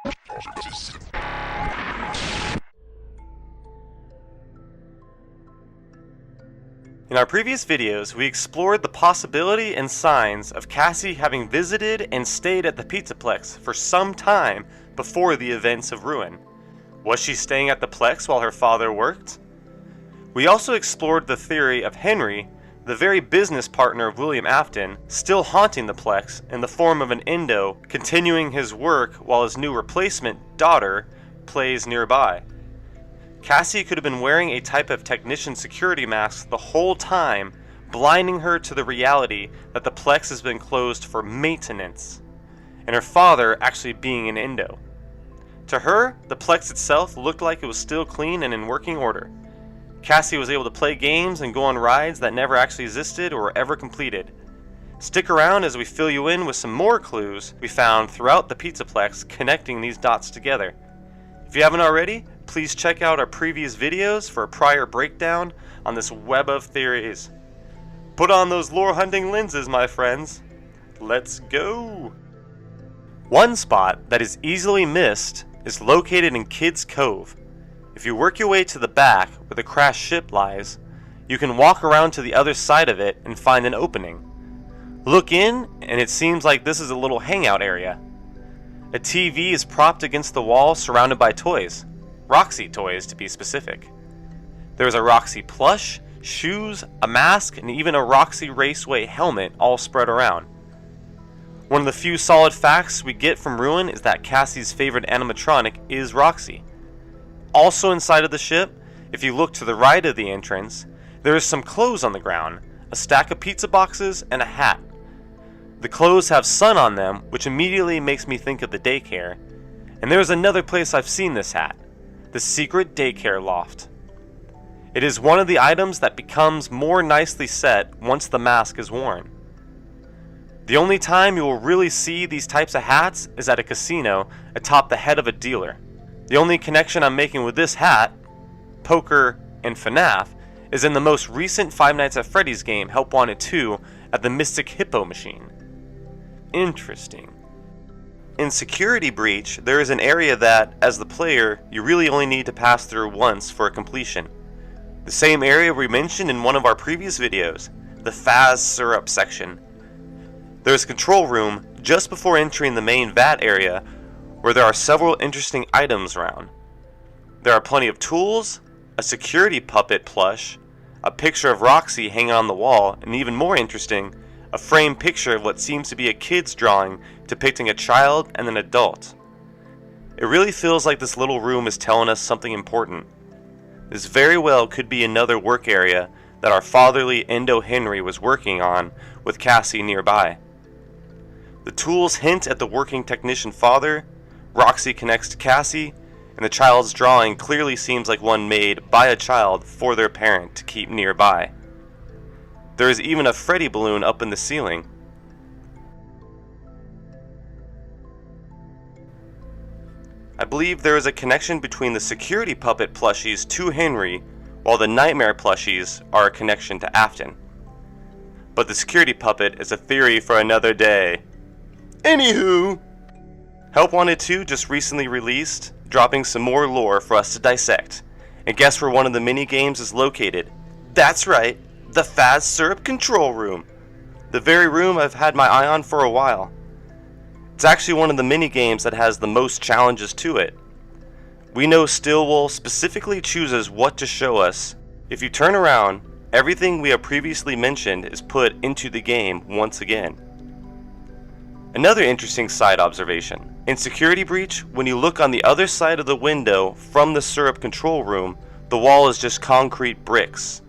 In our previous videos, we explored the possibility and signs of Cassie having visited and stayed at the Pizzaplex for some time before the events of Ruin. Was she staying at the Plex while her father worked? We also explored the theory of Henry, the very business partner of William Afton, still haunting the Plex in the form of an Endo, continuing his work while his new replacement, daughter, plays nearby. Cassie could have been wearing a type of technician security mask the whole time, blinding her to the reality that the Plex has been closed for maintenance, and her father actually being an Endo. To her, the Plex itself looked like it was still clean and in working order. Cassie was able to play games and go on rides that never actually existed or were ever completed. Stick around as we fill you in with some more clues we found throughout the Pizzaplex connecting these dots together. If you haven't already, please check out our previous videos for a prior breakdown on this web of theories. Put on those lore hunting lenses, my friends. Let's go! One spot that is easily missed is located in Kids Cove. If you work your way to the back where the crashed ship lies, you can walk around to the other side of it and find an opening. Look in, and it seems like this is a little hangout area. A TV is propped against the wall surrounded by toys. Roxy toys, to be specific. There's a Roxy plush, shoes, a mask, and even a Roxy Raceway helmet all spread around. One of the few solid facts we get from Ruin is that Cassie's favorite animatronic is Roxy. Also inside of the ship, if you look to the right of the entrance, there is some clothes on the ground, a stack of pizza boxes, and a hat. The clothes have sun on them, which immediately makes me think of the daycare. And there is another place I've seen this hat, the secret daycare loft. It is one of the items that becomes more nicely set once the mask is worn. The only time you will really see these types of hats is at a casino atop the head of a dealer. The only connection I'm making with this hat, poker, and FNAF is in the most recent Five Nights at Freddy's game, Help Wanted 2, at the Mystic Hippo machine. Interesting. In Security Breach, there is an area that, as the player, you really only need to pass through once for a completion. The same area we mentioned in one of our previous videos, the Faz syrup section. There is a control room just before entering the main vat area where there are several interesting items around. There are plenty of tools, a security puppet plush, a picture of Roxy hanging on the wall, and even more interesting, a framed picture of what seems to be a kid's drawing depicting a child and an adult. It really feels like this little room is telling us something important. This very well could be another work area that our fatherly Endo Henry was working on with Cassie nearby. The tools hint at the working technician father, Roxy connects to Cassie, and the child's drawing clearly seems like one made by a child for their parent to keep nearby. There is even a Freddy balloon up in the ceiling. I believe there is a connection between the security puppet plushies to Henry, while the nightmare plushies are a connection to Afton. But the security puppet is a theory for another day. Anywho, Help Wanted 2 just recently released, dropping some more lore for us to dissect. And guess where one of the mini games is located? That's right, the Faz Syrup control room. The very room I've had my eye on for a while. It's actually one of the mini games that has the most challenges to it. We know Stillwell specifically chooses what to show us. If you turn around, everything we have previously mentioned is put into the game once again. Another interesting side observation. In Security Breach, when you look on the other side of the window from the syrup control room, the wall is just concrete bricks.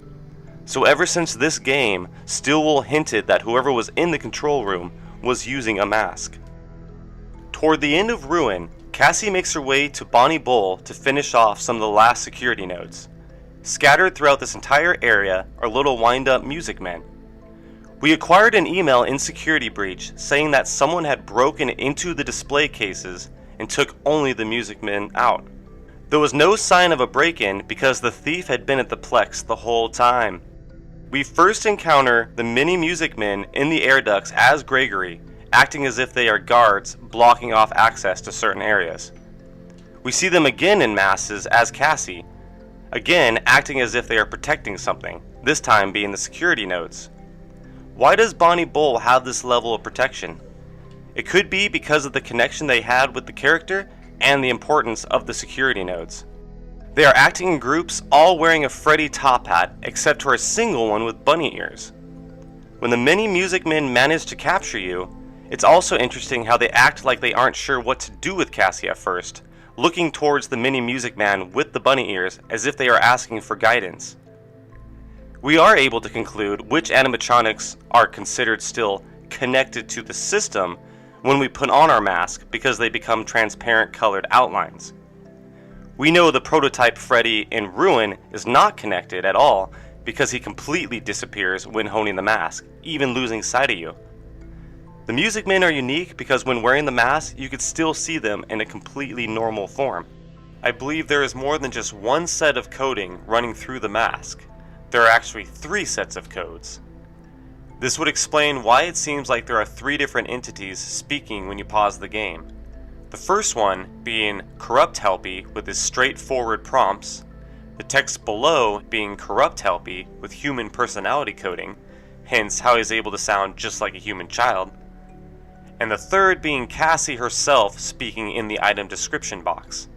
So ever since this game, Stillwell hinted that whoever was in the control room was using a mask. Toward the end of Ruin, Cassie makes her way to Bonnie Bull to finish off some of the last security nodes. Scattered throughout this entire area are little wind-up music men. We acquired an email in Security Breach saying that someone had broken into the display cases and took only the music men out. There was no sign of a break-in because the thief had been at the Plex the whole time. We first encounter the mini music men in the air ducts as Gregory, acting as if they are guards blocking off access to certain areas. We see them again in masses as Cassie, again acting as if they are protecting something, this time being the security nodes. Why does Bonnie Bull have this level of protection? It could be because of the connection they had with the character and the importance of the security nodes. They are acting in groups, all wearing a Freddy top hat, except for a single one with bunny ears. When the many music men manage to capture you, it's also interesting how they act like they aren't sure what to do with Cassie at first, looking towards the mini music man with the bunny ears as if they are asking for guidance. We are able to conclude which animatronics are considered still connected to the system when we put on our mask because they become transparent colored outlines. We know the prototype Freddy in Ruin is not connected at all because he completely disappears when honing the mask, even losing sight of you. The music men are unique because when wearing the mask, you could still see them in a completely normal form. I believe there is more than just one set of coding running through the mask. There are actually 3 sets of codes. This would explain why it seems like there are 3 different entities speaking when you pause the game. The first one being Corrupt Helpy with his straightforward prompts, the text below being Corrupt Helpy with human personality coding, hence how he's able to sound just like a human child, and the third being Cassie herself speaking in the item description box.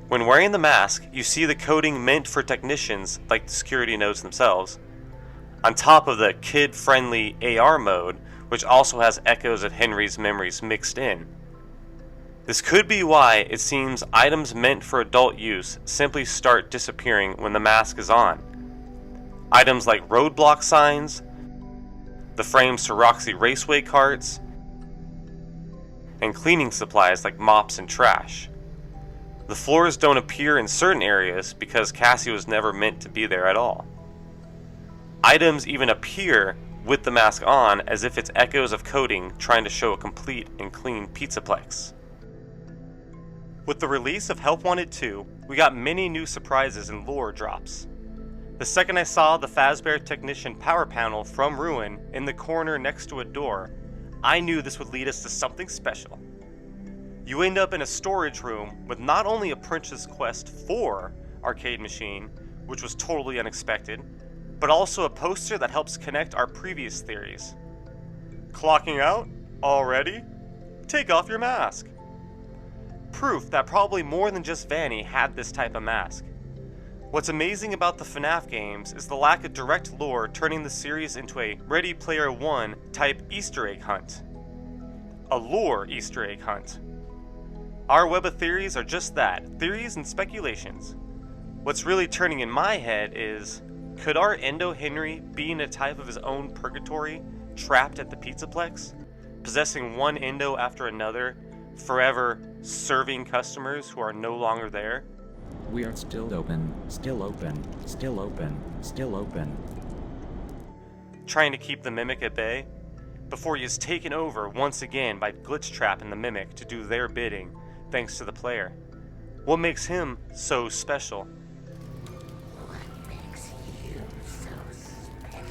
When wearing the mask, you see the coding meant for technicians like the security nodes themselves, on top of the kid-friendly AR mode, which also has echoes of Henry's memories mixed in. This could be why it seems items meant for adult use simply start disappearing when the mask is on. Items like roadblock signs, the frames to Roxy Raceway carts, and cleaning supplies like mops and trash. The floors don't appear in certain areas because Cassie was never meant to be there at all. Items even appear with the mask on as if it's echoes of coding trying to show a complete and clean pizzaplex. With the release of Help Wanted 2, we got many new surprises and lore drops. The second I saw the Fazbear Technician power panel from Ruin in the corner next to a door, I knew this would lead us to something special. You end up in a storage room with not only a Princess Quest 4 arcade machine, which was totally unexpected, but also a poster that helps connect our previous theories. Clocking out? Already? Take off your mask. Proof that probably more than just Vanny had this type of mask. What's amazing about the FNAF games is the lack of direct lore turning the series into a Ready Player One type Easter egg hunt. A lore Easter egg hunt. Our web of theories are just that, theories and speculations. What's really turning in my head is, could our Endo Henry be in a type of his own purgatory, trapped at the Pizzaplex, possessing one Endo after another, forever serving customers who are no longer there? We are still open, still open, still open, still open. Trying to keep the Mimic at bay, before he is taken over once again by Glitch Trap and the Mimic to do their bidding, thanks to the player. What makes him so special? What makes you so special?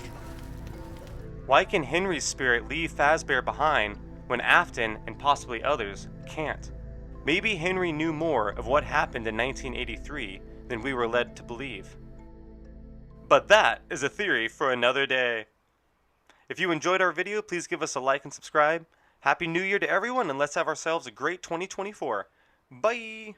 Why can Henry's spirit leave Fazbear behind when Afton and possibly others can't? Maybe Henry knew more of what happened in 1983 than we were led to believe. But that is a theory for another day. If you enjoyed our video, please give us a like and subscribe. Happy New Year to everyone, and let's have ourselves a great 2024. Bye!